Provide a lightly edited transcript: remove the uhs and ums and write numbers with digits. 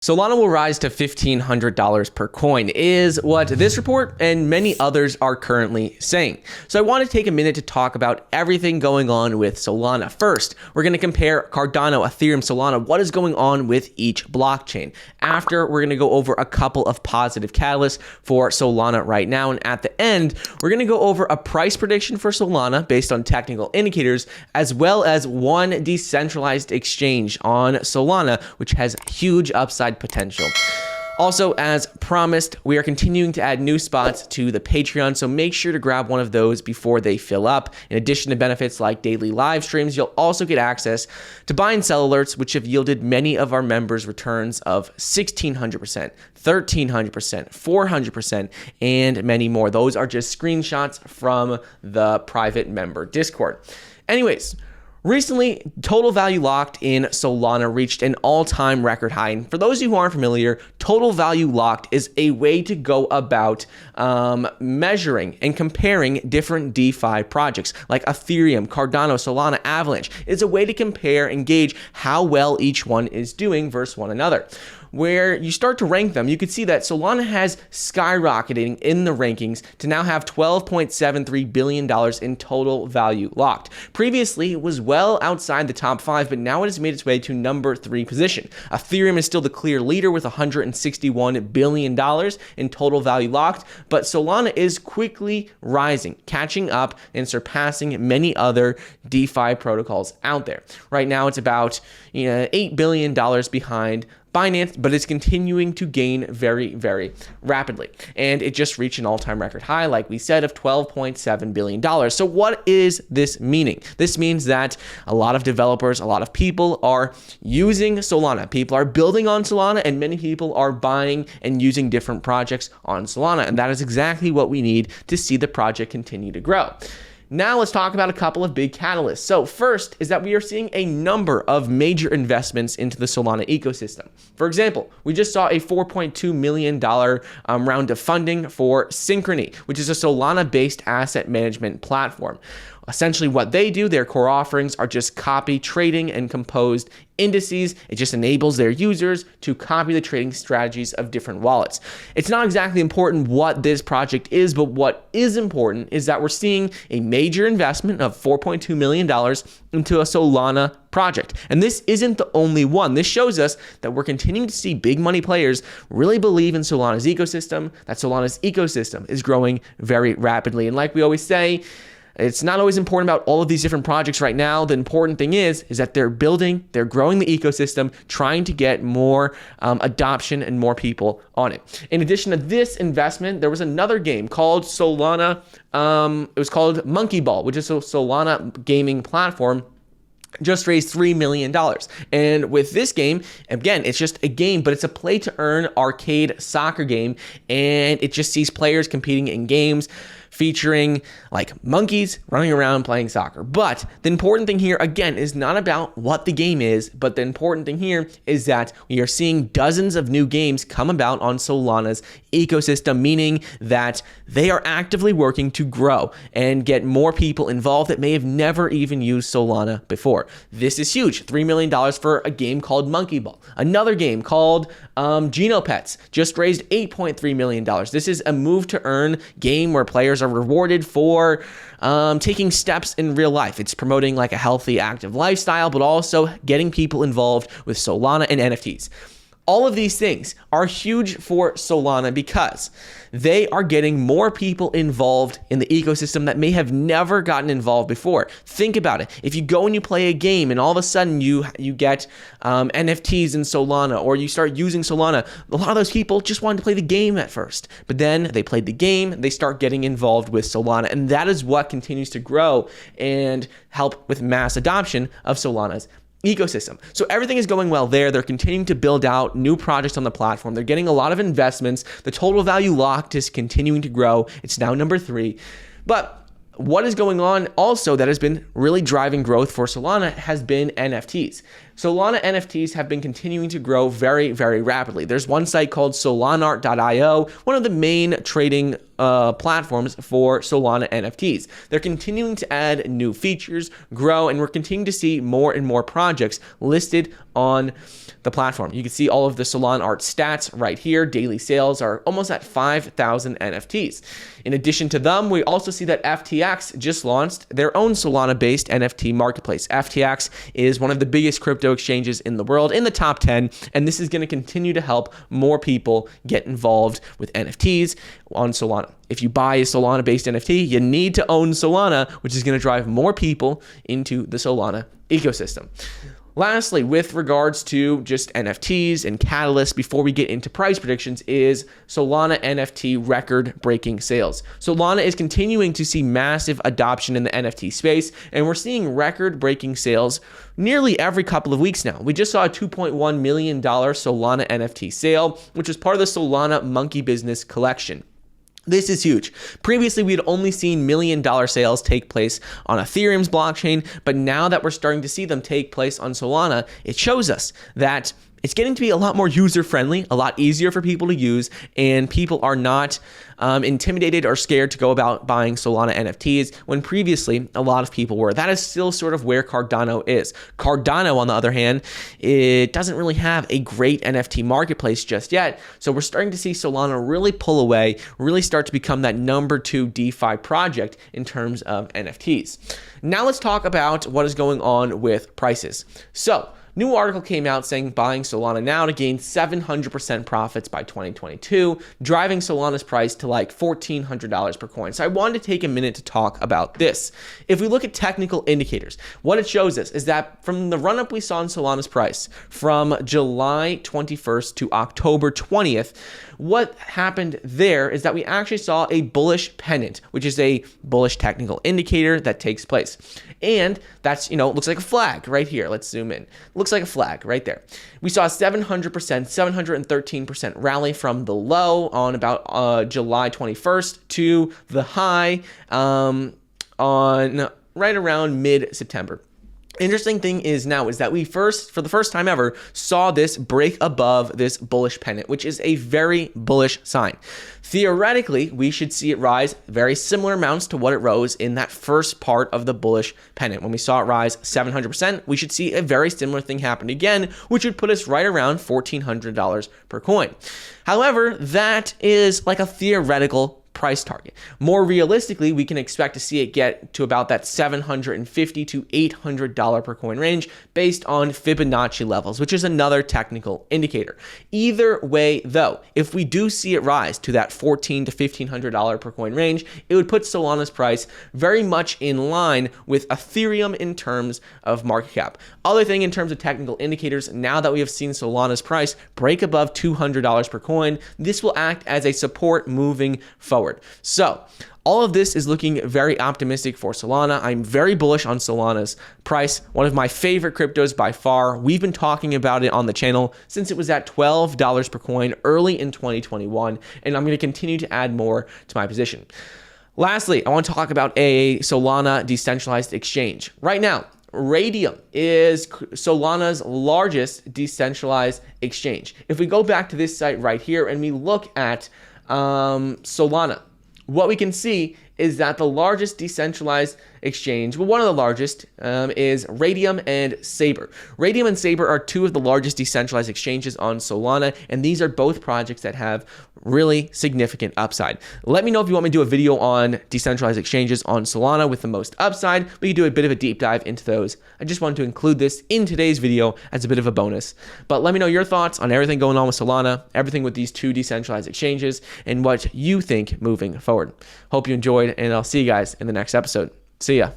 Solana will rise to $1,500 per coin is what this report and many others are currently saying. So I want to take a minute to talk about everything going on with Solana. First, we're going to compare Cardano, Ethereum, Solana, what is going on with each blockchain. After, we're going to go over a couple of positive catalysts for Solana right now. And at the end, we're going to go over a price prediction for Solana based on technical indicators, as well as one decentralized exchange on Solana, which has huge upside potential. Also, as promised, we are continuing to add new spots to the Patreon, so make sure to grab one of those before they fill up. In addition to benefits like daily live streams, you'll also get access to buy and sell alerts, which have yielded many of our members returns of 1,600%, 1,300%, 400%, and many more. Those are just screenshots from the private member Discord. Anyways, recently, total value locked in Solana reached an all-time record high. And for those of you who aren't familiar, total value locked is a way to go about measuring and comparing different DeFi projects like Ethereum, Cardano, Solana, Avalanche. It's a way to compare and gauge how well each one is doing versus one another. Where you start to rank them, you can see that Solana has skyrocketing in the rankings to now have $12.73 billion in total value locked. Previously, it was well outside the top 5, but now it has made its way to number 3 position. Ethereum is still the clear leader with $161 billion in total value locked, but Solana is quickly rising, catching up and surpassing many other DeFi protocols out there. Right now, it's about $8 billion behind Binance, but it's continuing to gain very, very rapidly. And it just reached an all-time record high, like we said, of $12.7 billion. So what is this meaning? This means that a lot of developers, a lot of people are using Solana. People are building on Solana, and many people are buying and using different projects on Solana. And that is exactly what we need to see the project continue to grow. Now let's talk about a couple of big catalysts. So first is that we are seeing a number of major investments into the Solana ecosystem. For example, we just saw a $4.2 million round of funding for Synchrony, which is a Solana-based asset management platform. Essentially what they do, their core offerings are just copy trading and composed indices. It just enables their users to copy the trading strategies of different wallets. It's not exactly important what this project is, but what is important is that we're seeing a major investment of $4.2 million into a Solana project. And this isn't the only one. This shows us that we're continuing to see big money players really believe in Solana's ecosystem, that Solana's ecosystem is growing very rapidly. And like we always say, it's not always important about all of these different projects right now. The important thing is that they're building, they're growing the ecosystem, trying to get more adoption and more people on it. In addition to this investment, there was another game called Solana, it was called MonkeyBall, which is a Solana gaming platform. Just raised $3 million. And with this game, again, it's just a game, but it's a play to earn arcade soccer game. And it just sees players competing in games featuring like monkeys running around playing soccer. But the important thing here, again, is not about what the game is, but the important thing here is that we are seeing dozens of new games come about on Solana's ecosystem, meaning that they are actively working to grow and get more people involved that may have never even used Solana before. This is huge. $3 million for a game called MonkeyBall. Another game called Genopets just raised $8.3 million. This is a move to earn game where players are rewarded for taking steps in real life. It's promoting like a healthy, active lifestyle, but also getting people involved with Solana and NFTs. All of these things are huge for Solana because they are getting more people involved in the ecosystem that may have never gotten involved before. Think about it. If you go and you play a game and all of a sudden you get NFTs in Solana, or you start using Solana, a lot of those people just wanted to play the game at first. But then they played the game, they start getting involved with Solana. And that is what continues to grow and help with mass adoption of Solana's ecosystem. So everything is going well there. They're continuing to build out new projects on the platform. They're getting a lot of investments. The total value locked is continuing to grow. It's now number 3. But what is going on also that has been really driving growth for Solana has been NFTs. Solana NFTs have been continuing to grow very, very rapidly. There's one site called Solanart.io, one of the main trading platforms for Solana NFTs. They're continuing to add new features, grow, and we're continuing to see more and more projects listed on the platform. You can see all of the Solanart stats right here. Daily sales are almost at 5,000 NFTs. In addition to them, we also see that FTX just launched their own Solana-based NFT Marketplace. FTX is one of the biggest crypto exchanges in the world, in the top 10, and this is going to continue to help more people get involved with NFTs on Solana. If you buy a Solana-based NFT, you need to own Solana, which is going to drive more people into the Solana ecosystem. Lastly, with regards to just NFTs and catalysts, before we get into price predictions, is Solana NFT record-breaking sales. Solana is continuing to see massive adoption in the NFT space, and we're seeing record-breaking sales nearly every couple of weeks now. We just saw a $2.1 million Solana NFT sale, which was part of the Solana Monkey Business collection. This is huge. Previously, we had only seen $1 million sales take place on Ethereum's blockchain, but now that we're starting to see them take place on Solana, it shows us that it's getting to be a lot more user-friendly, a lot easier for people to use, and people are not intimidated or scared to go about buying Solana NFTs when previously a lot of people were. That is still sort of where Cardano is. Cardano, on the other hand, it doesn't really have a great NFT marketplace just yet, so we're starting to see Solana really pull away, really start to become that number 2 DeFi project in terms of NFTs. Now let's talk about what is going on with prices. So, new article came out saying buying Solana now to gain 700% profits by 2022, driving Solana's price to like $1,400 per coin. So I wanted to take a minute to talk about this. If we look at technical indicators, what it shows us is that from the run-up we saw in Solana's price from July 21st to October 20th, what happened there is that we actually saw a bullish pennant, which is a bullish technical indicator that takes place. And that's, looks like a flag right here. Let's zoom in. Looks like a flag right there. We saw a 713% rally from the low on about July 21st to the high on right around mid-September. Interesting thing is that we for the first time ever, saw this break above this bullish pennant, which is a very bullish sign. Theoretically, we should see it rise very similar amounts to what it rose in that first part of the bullish pennant. When we saw it rise 700%, we should see a very similar thing happen again, which would put us right around $1,400 per coin. However, that is like a theoretical price target. More realistically, we can expect to see it get to about that $750 to $800 per coin range based on Fibonacci levels, which is another technical indicator. Either way, though, if we do see it rise to that $1,400 to $1,500 per coin range, it would put Solana's price very much in line with Ethereum in terms of market cap. Other thing in terms of technical indicators, now that we have seen Solana's price break above $200 per coin, this will act as a support moving forward. So all of this is looking very optimistic for Solana. I'm very bullish on Solana's price, one of my favorite cryptos by far. We've been talking about it on the channel since it was at $12 per coin early in 2021, and I'm going to continue to add more to my position. Lastly, I want to talk about a Solana decentralized exchange. Right now, Radium is Solana's largest decentralized exchange. If we go back to this site right here and we look at Solana, what we can see is that the largest decentralized exchange, well, one of the largest, is Radium and Saber. Radium and Saber are two of the largest decentralized exchanges on Solana, and these are both projects that have really significant upside. Let me know if you want me to do a video on decentralized exchanges on Solana with the most upside. We can do a bit of a deep dive into those. I just wanted to include this in today's video as a bit of a bonus. But let me know your thoughts on everything going on with Solana, everything with these two decentralized exchanges, and what you think moving forward. Hope you enjoyed, and I'll see you guys in the next episode. See ya.